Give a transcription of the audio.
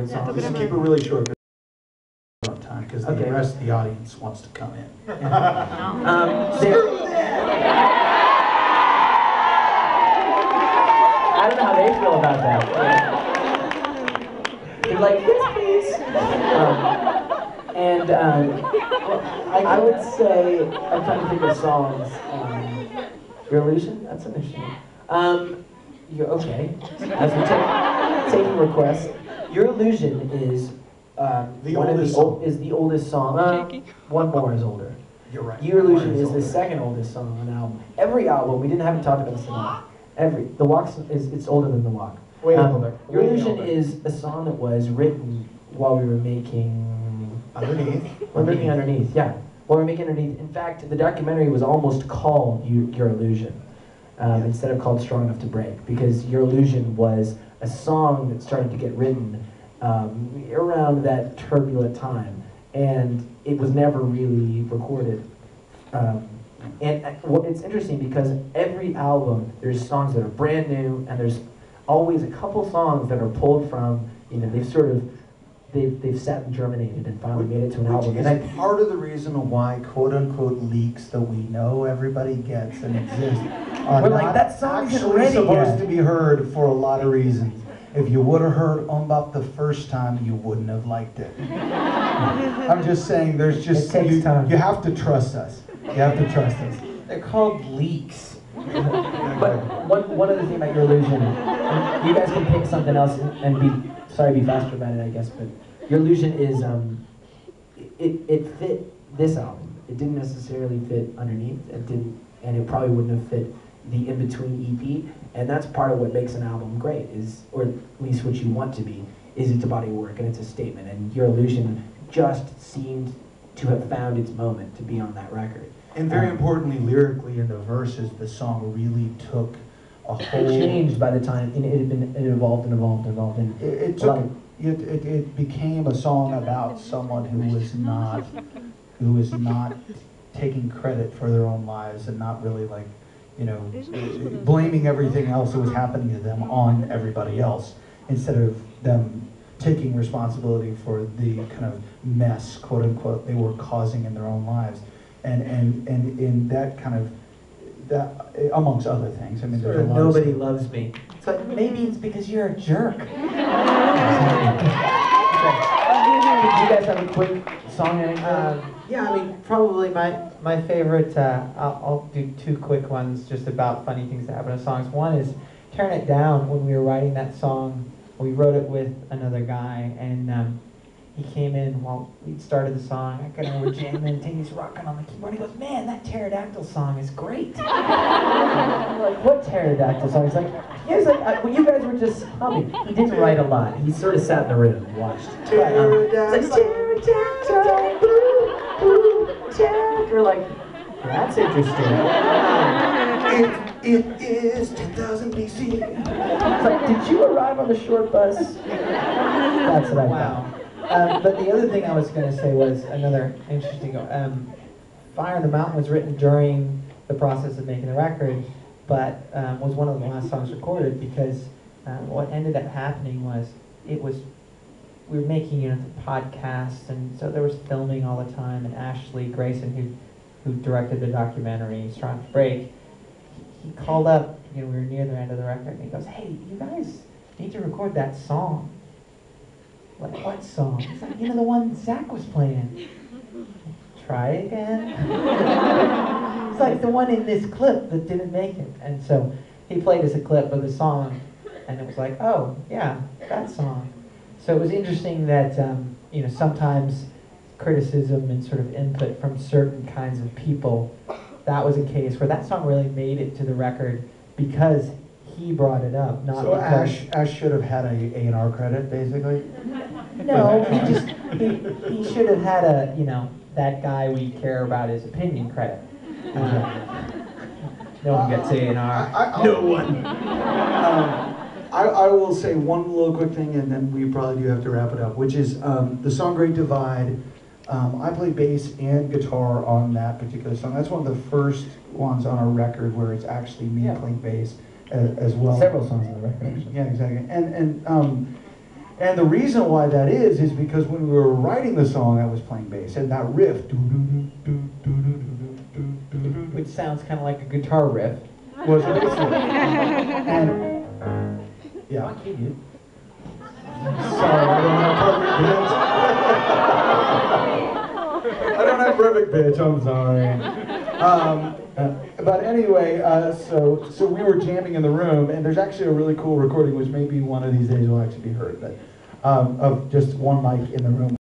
songs. Just keep it really short on time because the rest of the audience wants to come in. I don't know how they feel about that. They're like, yes, please. I would say, I'm trying to think of songs. Your Illusion? That's an interesting one. You're okay. As we're taking requests. Your Illusion is the oldest song. One more is older. You're right. Your Illusion is the second oldest song on the album. Every album, we haven't talked about this enough. The Walk it's older than The Walk. Way older. Your Illusion is a song that was written while we were making Underneath. We're making Underneath, yeah. While we were making Underneath. In fact, the documentary was almost called Your Illusion. Instead of called Strong Enough to Break, because Your Illusion was a song that started to get written around that turbulent time, and it was never really recorded. It's interesting because every album, there's songs that are brand new, and there's always a couple songs that are pulled from, they've sat and germinated and finally made it to an album. And part of the reason why quote-unquote leaks that we know everybody gets and exist are not that song actually supposed to be heard for a lot of reasons. If you would have heard Umbop the first time, you wouldn't have liked it. I'm just saying, there's just you have to trust us. You have to trust us. They're called leaks. But one other thing about Your Illusion, you guys can pick something else and be faster about it, I guess. But Your Illusion is it fit this album. It didn't necessarily fit Underneath. It didn't, and it probably wouldn't have fit the in-between EP. And that's part of what makes an album great, or at least what you want to be, is it's a body of work and it's a statement. And Your Illusion just seemed to have found its moment to be on that record. And very importantly, lyrically in the verses, the song really took a whole... It changed by the time, it evolved and evolved and evolved. And it became a song about someone who was not taking credit for their own lives and not really blaming everything else that was happening to them on everybody else, instead of them taking responsibility for the kind of mess, quote unquote, they were causing in their own lives. And in that kind of, amongst other things. I mean, there's a lot Nobody loves me. So maybe it's because you're a jerk. Do you guys have a quick song? Yeah, I mean, probably my favorite, I'll do two quick ones just about funny things that happen in songs. One is Turn It Down. When we were writing that song, we wrote it with another guy, and he came in while we started the song. I can remember jamming and he's rocking on the keyboard. He goes, "Man, that Pterodactyl song is great." I'm like, "What Pterodactyl song?" He's like, well, you guys were just humming. He didn't write a lot. He sort of sat in the room and watched. We're like, that's interesting. It is 10,000 BC. It's like, did you arrive on the short bus? That's what I thought. But the other thing I was going to say was another interesting. Fire in the Mountain was written during the process of making the record, but was one of the last songs recorded because what ended up happening was we were making the podcast, and so there was filming all the time. And Ashley Grayson, who directed the documentary Strong to Break, he called up. We were near the end of the record, and he goes, "Hey, you guys need to record that song." Like, what song? It's like, the one Zach was playing. Try again. It's like the one in this clip that didn't make it. And so he played us a clip of the song, and it was like, oh, yeah, that song. So it was interesting that, sometimes criticism and sort of input from certain kinds of people, that was a case where that song really made it to the record because he brought it up, not so because... Ash should have had a A&R credit, basically? No, he should have had that guy we care about his opinion credit. No one gets A&R. No one. I will say one little quick thing, and then we probably do have to wrap it up, which is the song Great Divide. I play bass and guitar on that particular song. That's one of the first ones on our record where it's actually me playing bass as well. Several songs on the record, actually. Yeah, exactly. And And the reason why that is because when we were writing the song, I was playing bass, and that riff, Which sounds kind of like a guitar riff. was a bass riff. And yeah. Sorry, I don't have perfect pitch. I'm sorry. But anyway, so we were jamming in the room, and there's actually a really cool recording, which maybe one of these days will actually be heard, but of just one mic in the room.